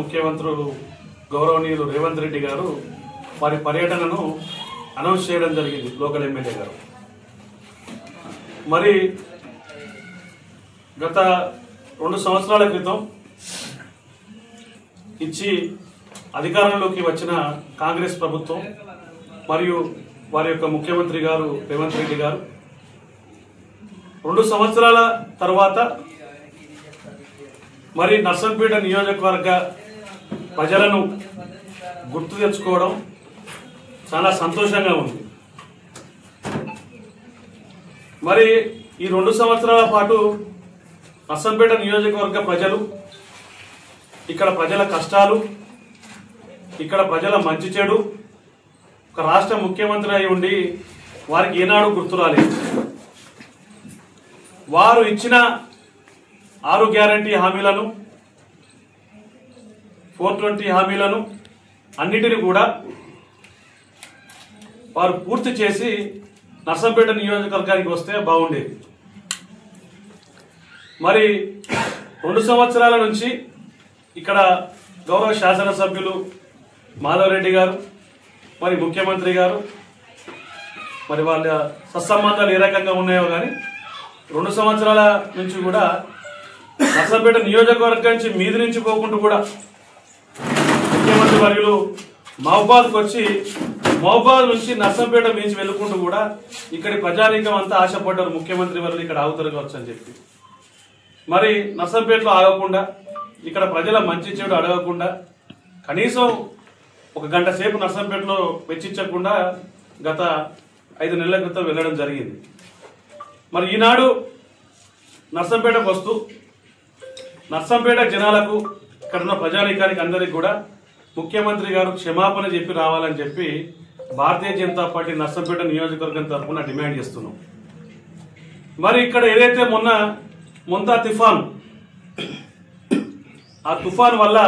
ముఖ్యమంత్రులు గౌరవనీయులు రేవంత్ రెడ్డి గారు వారి పర్యటనను అనౌన్స్ చేయడం జరిగింది లోకల్ ఎమ్మెల్యే గారు. మరి గత 2 సంవత్సరాల క్రితం ఇచ్చి అధికారంలోకి వచ్చిన కాంగ్రెస్ ప్రభుత్వం మరియు వారి యొక్క ముఖ్యమంత్రి గారు రేవంత్ రెడ్డి గారు 2 సంవత్సరాల తర్వాత మరి నర్సంపేట నియోజకవర్గ ప్రజలను గుర్తు తెచ్చుకోవడం చాలా సంతోషంగా ఉంది. మరి ఈ 2 సంవత్సరాల పాటు నర్సంపేట నియోజకవర్గ ప్రజలు, ఇక్కడ ప్రజల కష్టాలు, ఇక్కడ ప్రజల మంచి చెడు, ఒక రాష్ట్ర ముఖ్యమంత్రి అయి ఉండి వారికి ఏనాడు గుర్తు రాలేదు. వారు ఇచ్చిన 6 గ్యారంటీ హామీలను, 420 హామీలను అన్నిటిని కూడా వారు పూర్తి చేసి నర్సంపేట నియోజకవర్గానికి వస్తే బాగుండేది. మరి 2 సంవత్సరాల నుంచి ఇక్కడ గౌరవ శాసనసభ్యులు మాధవరెడ్డి గారు, మరి ముఖ్యమంత్రి గారు, మరి వాళ్ళ సత్సంబంధాలు ఏ రకంగా ఉన్నాయో కానీ 2 సంవత్సరాల నుంచి కూడా నర్సంపేట నియోజకవర్గం నుంచి మీది నుంచి పోకుండా కూడా ముఖ్యమంత్రి వర్యులు మహబాద్కు వచ్చి మహబాద్ నుంచి నర్సంపేట నుంచి వెళ్ళుకుంటూ కూడా ఇక్కడి ప్రజానీకం అంతా ఆశపడ్డారు ముఖ్యమంత్రి వర్యులు ఇక్కడ ఆగుతారు కావచ్చు అని చెప్పి. మరి నర్సంపేటలో ఆగకుండా, ఇక్కడ ప్రజల మంచి చెడు అడగకుండా, కనీసం 1 గంట సేపు నర్సంపేటలో వెచ్చించకుండా గత 5 నెలల క్రితం వెళ్ళడం జరిగింది. మరి ఈనాడు నర్సంపేటకు వస్తూ నర్సంపేట జనాలకు, ఇక్కడ ఉన్న ప్రజానీకానికి అందరికి కూడా ముఖ్యమంత్రి గారు క్షమాపణ చెప్పి రావాలని చెప్పి భారతీయ జనతా పార్టీ నర్సంపేట నియోజకవర్గం తరఫున డిమాండ్ చేస్తున్నాం. మరి ఇక్కడ ఏదైతే మొంతా తుఫాన్, ఆ తుఫాన్ వల్ల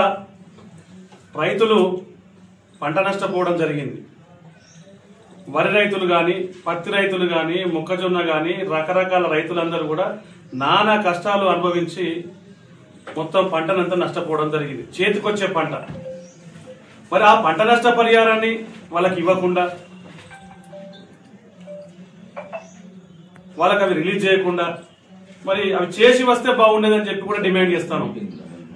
రైతులు పంట నష్టపోవడం జరిగింది. వరి రైతులు కానీ, పత్తి రైతులు కానీ, మొక్కజొన్న కానీ, రకరకాల రైతులందరూ కూడా నానా కష్టాలు అనుభవించి మొత్తం పంటనంతా నష్టపోవడం జరిగింది, చేతికొచ్చే పంట. మరి ఆ పంట నష్ట పరిహారాన్ని వాళ్ళకి ఇవ్వకుండా, వాళ్ళకి అవి రిలీజ్ చేయకుండా, మరి అవి చేసి వస్తే బాగుండేదని చెప్పి కూడా డిమాండ్ చేస్తాను.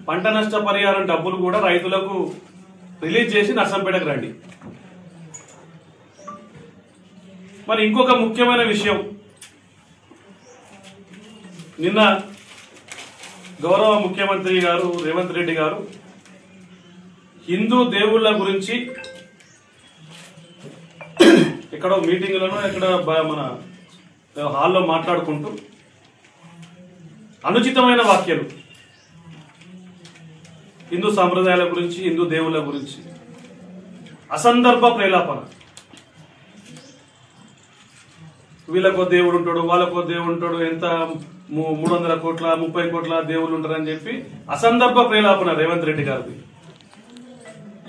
పంట నష్ట పరిహారం డబ్బులు కూడా రైతులకు రిలీజ్ చేసి నర్సంపేటకు రండి. మరి ఇంకొక ముఖ్యమైన విషయం, నిన్న గౌరవ ముఖ్యమంత్రి గారు రేవంత్ రెడ్డి గారు హిందూ దేవుళ్ళ గురించి ఇక్కడ మీటింగ్లను ఇక్కడ మన హాల్లో మాట్లాడుకుంటూ అనుచితమైన వ్యాఖ్యలు, హిందూ సాంప్రదాయాల గురించి, హిందూ దేవుళ్ళ గురించి అసందర్భ ప్రేలాపన. వీళ్ళకో దేవుడు ఉంటాడు, వాళ్ళకో దేవుడు ఉంటాడు, ఎంత 300 కోట్ల 30 కోట్ల దేవుళ్ళు ఉంటారని చెప్పి అసందర్భ ప్రేలాపన రేవంత్ రెడ్డి గారిది.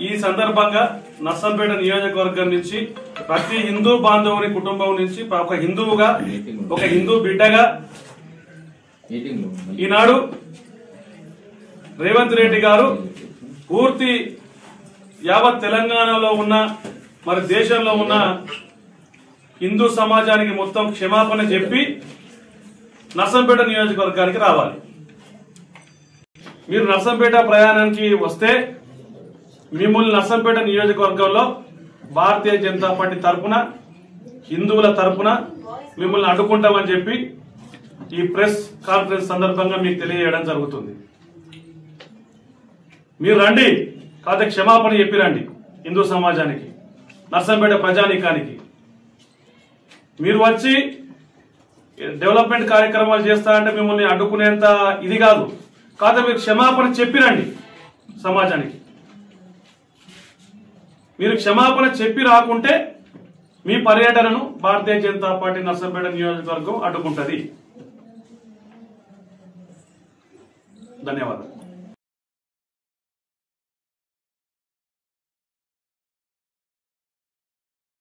ఈ సందర్భంగా నర్సంపేట నియోజకవర్గం నుంచి ప్రతి హిందూ బాంధవుని కుటుంబం నుంచి ఒక హిందువుగా, ఒక హిందూ బిడ్డగా ఈనాడు రేవంత్ రెడ్డి గారు పూర్తి యావత్ తెలంగాణలో ఉన్న, మరి దేశంలో ఉన్న హిందూ సమాజానికి మొత్తం క్షమాపణ చెప్పి నర్సంపేట నియోజకవర్గానికి రావాలి. మీరు నర్సంపేట ప్రయాణానికి వస్తే మిమ్మల్ని నర్సంపేట నియోజకవర్గంలో భారతీయ జనతా పార్టీ తరఫున, హిందువుల తరఫున మిమ్మల్ని అడ్డుకుంటామని చెప్పి ఈ ప్రెస్ కాన్ఫరెన్స్ సందర్భంగా మీకు తెలియజేయడం జరుగుతుంది. మీరు రండి, కాకపోతే క్షమాపణ చెప్పి రండి హిందూ సమాజానికి, నర్సంపేట ప్రజానీకానికి. మీరు వచ్చి డెవలప్మెంట్ కార్యక్రమాలు చేస్తా అంటే మిమ్మల్ని అడ్డుకునేంత ఇది కాదు, కాకపోతే మీరు క్షమాపణ చెప్పిరండి సమాజానికి. మీరు క్షమాపణ చెప్పి రాకుంటే మీ పర్యటనను భారతీయ జనతా పార్టీ నర్సంపేట నియోజకవర్గం అడ్డుకుంటది. ధన్యవాదాలు.